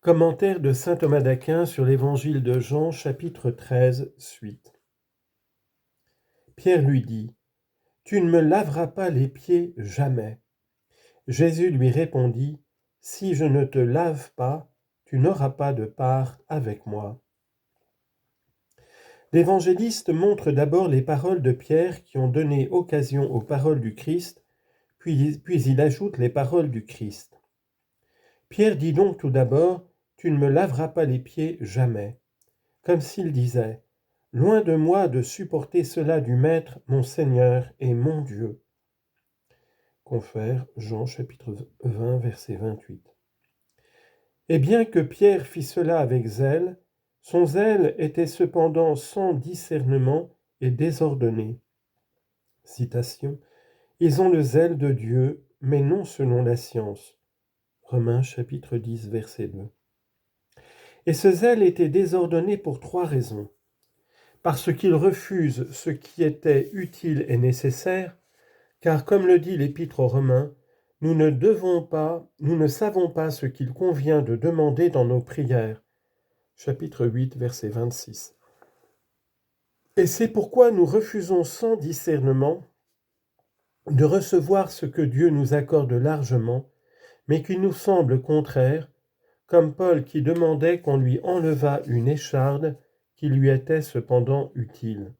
Commentaire de saint Thomas d'Aquin sur l'Évangile de Jean, chapitre 13, suite. Pierre lui dit : « Tu ne me laveras pas les pieds jamais. » Jésus lui répondit : « Si je ne te lave pas, tu n'auras pas de part avec moi. » L'évangéliste montre d'abord les paroles de Pierre qui ont donné occasion aux paroles du Christ, puis il ajoute les paroles du Christ. Pierre dit donc tout d'abord : « Tu ne me laveras pas les pieds jamais », comme s'il disait : « Loin de moi de supporter cela du Maître, mon Seigneur et mon Dieu. » Confère Jean chapitre 20, verset 28. Et bien que Pierre fît cela avec zèle, son zèle était cependant sans discernement et désordonné. Citation : « Ils ont le zèle de Dieu, mais non selon la science. » Romains chapitre 10, verset 2. Et ce zèle était désordonné pour trois raisons. Parce qu'il refuse ce qui était utile et nécessaire, car comme le dit l'Épître aux Romains, nous ne savons pas ce qu'il convient de demander dans nos prières. Chapitre 8, verset 26. Et c'est pourquoi nous refusons sans discernement de recevoir ce que Dieu nous accorde largement, mais qui nous semble contraire, comme Paul qui demandait qu'on lui enlevât une écharde qui lui était cependant utile.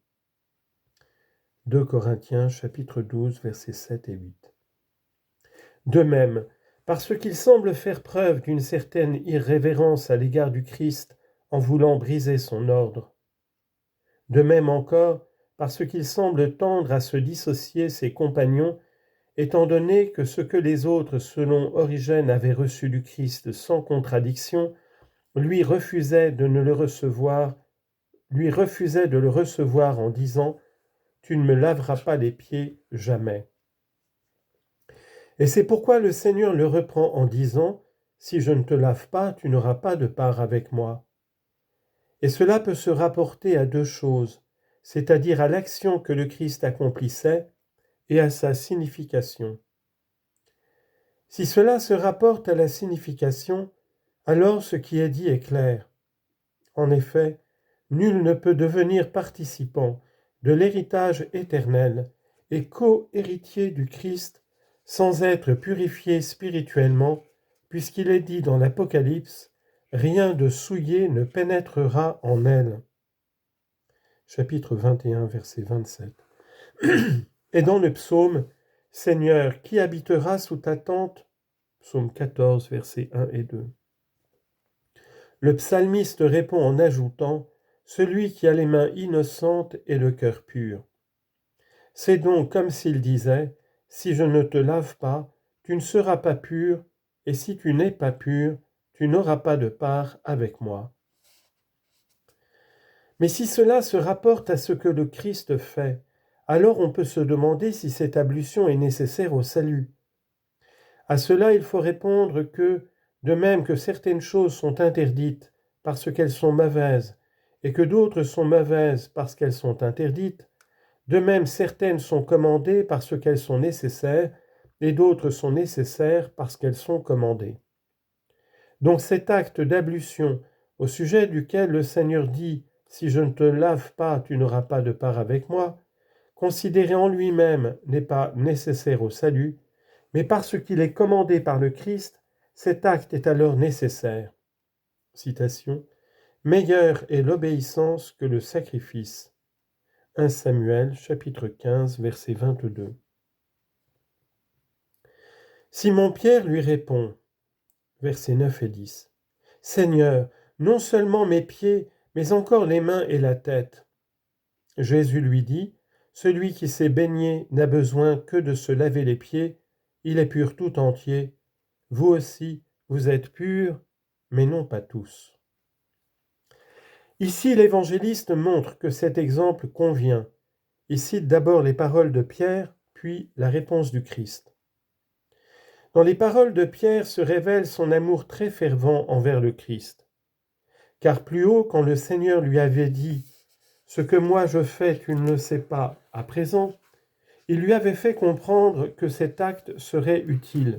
2 Corinthiens chapitre 12 versets 7 et 8. De même, parce qu'il semble faire preuve d'une certaine irrévérence à l'égard du Christ en voulant briser son ordre. De même encore, parce qu'il semble tendre à se dissocier ses compagnons, étant donné que ce que les autres, selon Origène, avaient reçu du Christ sans contradiction, lui refusait de le recevoir en disant : « Tu ne me laveras pas les pieds jamais. » Et c'est pourquoi le Seigneur le reprend en disant : « Si je ne te lave pas, tu n'auras pas de part avec moi. » Et cela peut se rapporter à deux choses, c'est-à-dire à l'action que le Christ accomplissait et à sa signification. Si cela se rapporte à la signification, alors ce qui est dit est clair. En effet, nul ne peut devenir participant de l'héritage éternel et co-héritier du Christ sans être purifié spirituellement, puisqu'il est dit dans l'Apocalypse : « Rien de souillé ne pénétrera en elle. » Chapitre 21, verset 27. Et dans le psaume : « Seigneur, qui habitera sous ta tente ?» Psaume 14, versets 1 et 2. Le psalmiste répond en ajoutant : « Celui qui a les mains innocentes et le cœur pur. » C'est donc comme s'il disait : « Si je ne te lave pas, tu ne seras pas pur, et si tu n'es pas pur, tu n'auras pas de part avec moi. » Mais si cela se rapporte à ce que le Christ fait, alors on peut se demander si cette ablution est nécessaire au salut. À cela, il faut répondre que, de même que certaines choses sont interdites parce qu'elles sont mauvaises, et que d'autres sont mauvaises parce qu'elles sont interdites, de même certaines sont commandées parce qu'elles sont nécessaires, et d'autres sont nécessaires parce qu'elles sont commandées. Donc cet acte d'ablution, au sujet duquel le Seigneur dit « Si je ne te lave pas, tu n'auras pas de part avec moi », considéré en lui-même n'est pas nécessaire au salut, mais parce qu'il est commandé par le Christ, cet acte est alors nécessaire. Citation : « Meilleure est l'obéissance que le sacrifice. » 1 Samuel, chapitre 15, verset 22. Simon-Pierre lui répond, versets 9 et 10. « Seigneur, non seulement mes pieds, mais encore les mains et la tête. » Jésus lui dit : « Celui qui s'est baigné n'a besoin que de se laver les pieds, il est pur tout entier. Vous aussi, vous êtes purs, mais non pas tous. » Ici, l'évangéliste montre que cet exemple convient. Il cite d'abord les paroles de Pierre, puis la réponse du Christ. Dans les paroles de Pierre se révèle son amour très fervent envers le Christ. Car plus haut, quand le Seigneur lui avait dit « Ce que moi je fais, tu ne le sais pas à présent », il lui avait fait comprendre que cet acte serait utile.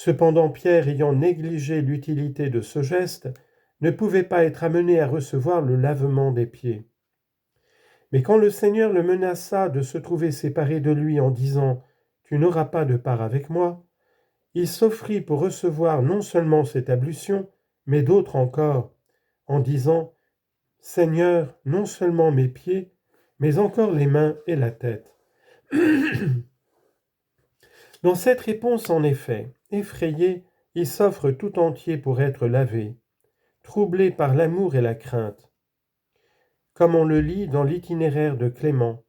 Cependant, Pierre, ayant négligé l'utilité de ce geste, ne pouvait pas être amené à recevoir le lavement des pieds. Mais quand le Seigneur le menaça de se trouver séparé de lui en disant « Tu n'auras pas de part avec moi », il s'offrit pour recevoir non seulement cette ablution, mais d'autres encore, en disant « Seigneur, non seulement mes pieds, mais encore les mains et la tête. » Dans cette réponse, en effet, effrayé, il s'offre tout entier pour être lavé, troublé par l'amour et la crainte. Comme on le lit dans l'itinéraire de Clément,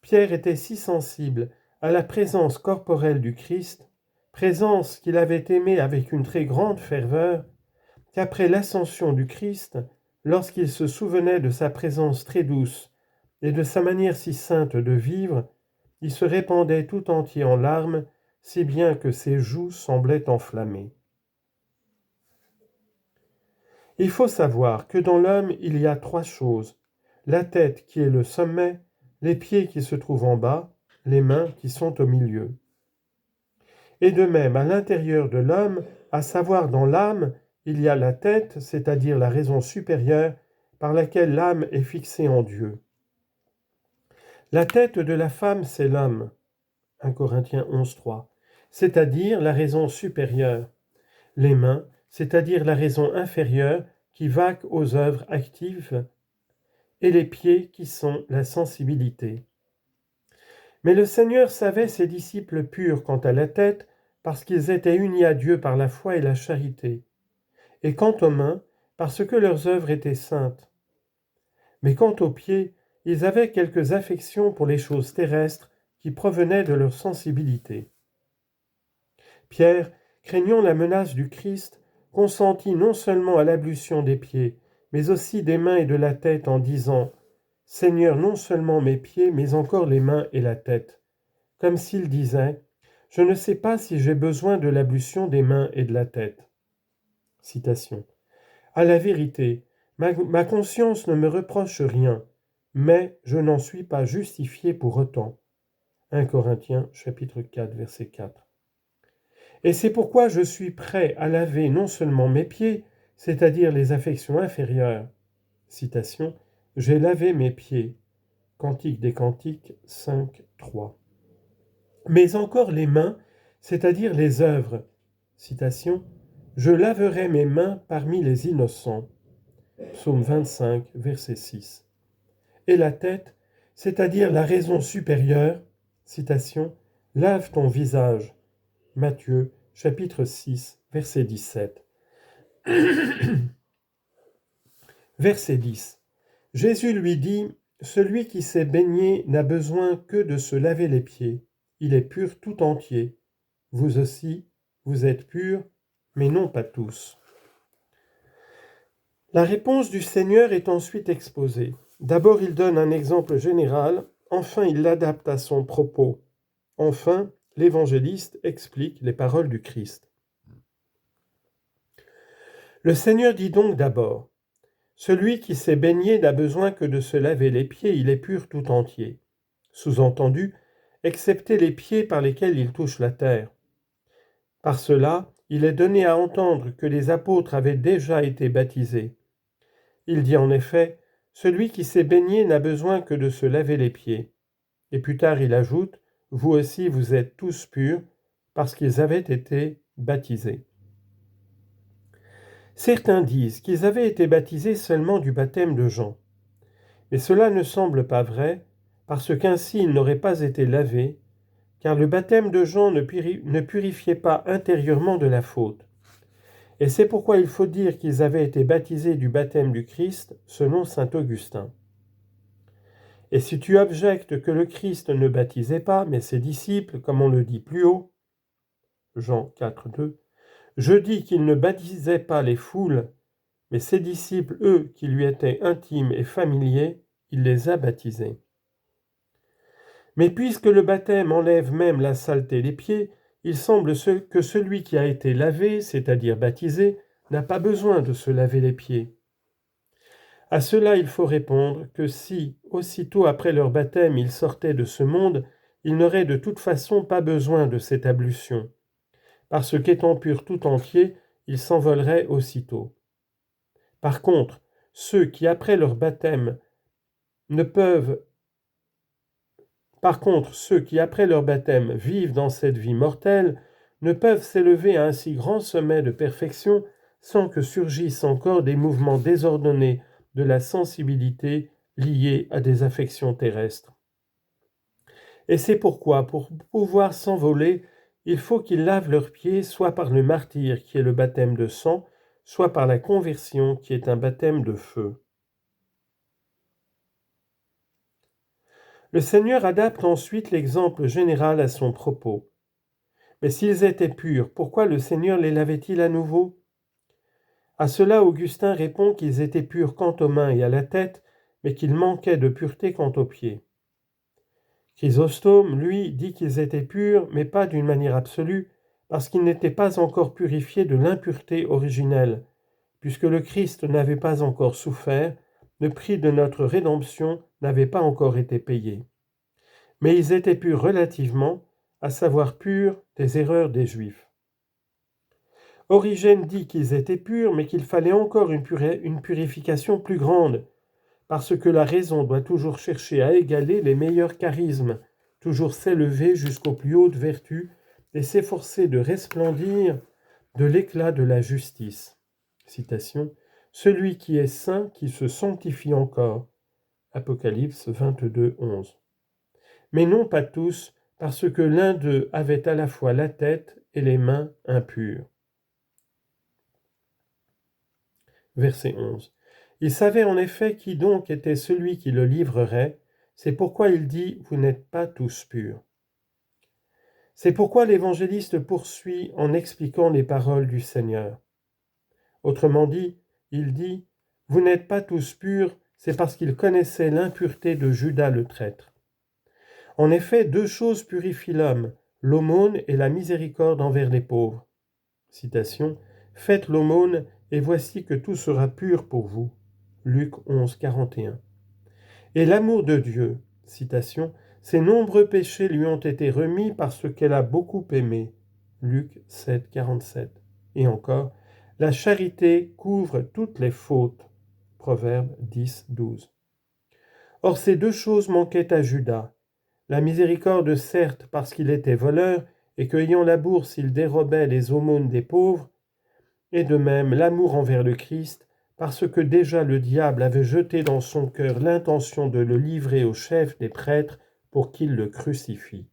Pierre était si sensible à la présence corporelle du Christ, présence qu'il avait aimée avec une très grande ferveur, qu'après l'ascension du Christ, lorsqu'il se souvenait de sa présence très douce et de sa manière si sainte de vivre, il se répandait tout entier en larmes, si bien que ses joues semblaient enflammées. Il faut savoir que dans l'homme il y a trois choses: la tête qui est le sommet, les pieds qui se trouvent en bas, les mains qui sont au milieu. Et de même, à l'intérieur de l'homme, à savoir dans l'âme, il y a la tête, c'est-à-dire la raison supérieure par laquelle l'âme est fixée en Dieu. La tête de la femme, c'est l'homme, 1 Corinthiens 11.3, c'est-à-dire la raison supérieure. Les mains, c'est-à-dire la raison inférieure qui vaque aux œuvres actives, et les pieds qui sont la sensibilité. Mais le Seigneur savait ses disciples purs quant à la tête, parce qu'ils étaient unis à Dieu par la foi et la charité, et quant aux mains, parce que leurs œuvres étaient saintes. Mais quant aux pieds, ils avaient quelques affections pour les choses terrestres qui provenaient de leur sensibilité. Pierre, craignant la menace du Christ, consentit non seulement à l'ablution des pieds, mais aussi des mains et de la tête en disant « Seigneur, non seulement mes pieds, mais encore les mains et la tête », comme s'il disait « Je ne sais pas si j'ai besoin de l'ablution des mains et de la tête. » Citation. À la vérité, ma conscience ne me reproche rien, mais je n'en suis pas justifié pour autant. 1 Corinthiens chapitre 4, verset 4. Et c'est pourquoi je suis prêt à laver non seulement mes pieds, c'est-à-dire les affections inférieures. Citation. J'ai lavé mes pieds. Cantique des Cantiques 5, 3. Mais encore les mains, c'est-à-dire les œuvres. Citation. Je laverai mes mains parmi les innocents. Psaume 25, verset 6. Et la tête, c'est-à-dire la raison supérieure. Citation. Lave ton visage. Matthieu, chapitre 6, verset 17. Verset 10. Jésus lui dit, « Celui qui s'est baigné n'a besoin que de se laver les pieds. Il est pur tout entier. Vous aussi, vous êtes purs, mais non pas tous. » La réponse du Seigneur est ensuite exposée. D'abord, il donne un exemple général, enfin il l'adapte à son propos. Enfin, l'évangéliste explique les paroles du Christ. Le Seigneur dit donc d'abord, « Celui qui s'est baigné n'a besoin que de se laver les pieds, il est pur tout entier. » Sous-entendu, excepté les pieds par lesquels il touche la terre. Par cela, il est donné à entendre que les apôtres avaient déjà été baptisés. Il dit en effet, « Celui qui s'est baigné n'a besoin que de se laver les pieds. » Et plus tard il ajoute, « Vous aussi vous êtes tous purs, parce qu'ils avaient été baptisés. » Certains disent qu'ils avaient été baptisés seulement du baptême de Jean. Mais cela ne semble pas vrai, parce qu'ainsi ils n'auraient pas été lavés, car le baptême de Jean ne purifiait pas intérieurement de la faute. Et c'est pourquoi il faut dire qu'ils avaient été baptisés du baptême du Christ, selon saint Augustin. Et si tu objectes que le Christ ne baptisait pas, mais ses disciples, comme on le dit plus haut, Jean 4, 2, je dis qu'il ne baptisait pas les foules, mais ses disciples, eux, qui lui étaient intimes et familiers, il les a baptisés. Mais puisque le baptême enlève même la saleté des pieds, il semble que celui qui a été lavé, c'est-à-dire baptisé, n'a pas besoin de se laver les pieds. À cela, il faut répondre que si, aussitôt après leur baptême, ils sortaient de ce monde, ils n'auraient de toute façon pas besoin de cette ablution, parce qu'étant purs tout entier, ils s'envoleraient aussitôt. Par contre, ceux qui après leur baptême vivent dans cette vie mortelle ne peuvent s'élever à un si grand sommet de perfection sans que surgissent encore des mouvements désordonnés de la sensibilité liés à des affections terrestres. Et c'est pourquoi, pour pouvoir s'envoler, il faut qu'ils lavent leurs pieds soit par le martyre qui est le baptême de sang, soit par la conversion qui est un baptême de feu. Le Seigneur adapte ensuite l'exemple général à son propos. Mais s'ils étaient purs, pourquoi le Seigneur les lavait-il à nouveau ? À cela, Augustin répond qu'ils étaient purs quant aux mains et à la tête, mais qu'ils manquaient de pureté quant aux pieds. Chrysostome, lui, dit qu'ils étaient purs, mais pas d'une manière absolue, parce qu'ils n'étaient pas encore purifiés de l'impureté originelle, puisque le Christ n'avait pas encore souffert, le prix de notre rédemption n'avait pas encore été payé. Mais ils étaient purs relativement, à savoir purs des erreurs des Juifs. Origène dit qu'ils étaient purs, mais qu'il fallait encore une purification plus grande, parce que la raison doit toujours chercher à égaler les meilleurs charismes, toujours s'élever jusqu'aux plus hautes vertus et s'efforcer de resplendir de l'éclat de la justice. Citation. Celui qui est saint, qui se sanctifie encore. Apocalypse 22, 11. Mais non pas tous, parce que l'un d'eux avait à la fois la tête et les mains impures. Verset 11. Il savait en effet qui donc était celui qui le livrerait, c'est pourquoi il dit « Vous n'êtes pas tous purs ». C'est pourquoi l'évangéliste poursuit en expliquant les paroles du Seigneur. Autrement dit, il dit « Vous n'êtes pas tous purs », c'est parce qu'il connaissait l'impureté de Judas le traître. En effet, deux choses purifient l'homme, l'aumône et la miséricorde envers les pauvres. Citation. Faites l'aumône, et voici que tout sera pur pour vous. Luc 11, 41. Et l'amour de Dieu, citation, ses nombreux péchés lui ont été remis parce qu'elle a beaucoup aimé. Luc 7, 47. Et encore, la charité couvre toutes les fautes. Proverbe 10, 12. Or ces deux choses manquaient à Judas. La miséricorde, certes, parce qu'il était voleur, et qu'ayant la bourse, il dérobait les aumônes des pauvres, et de même l'amour envers le Christ, parce que déjà le diable avait jeté dans son cœur l'intention de le livrer au chef des prêtres pour qu'il le crucifie.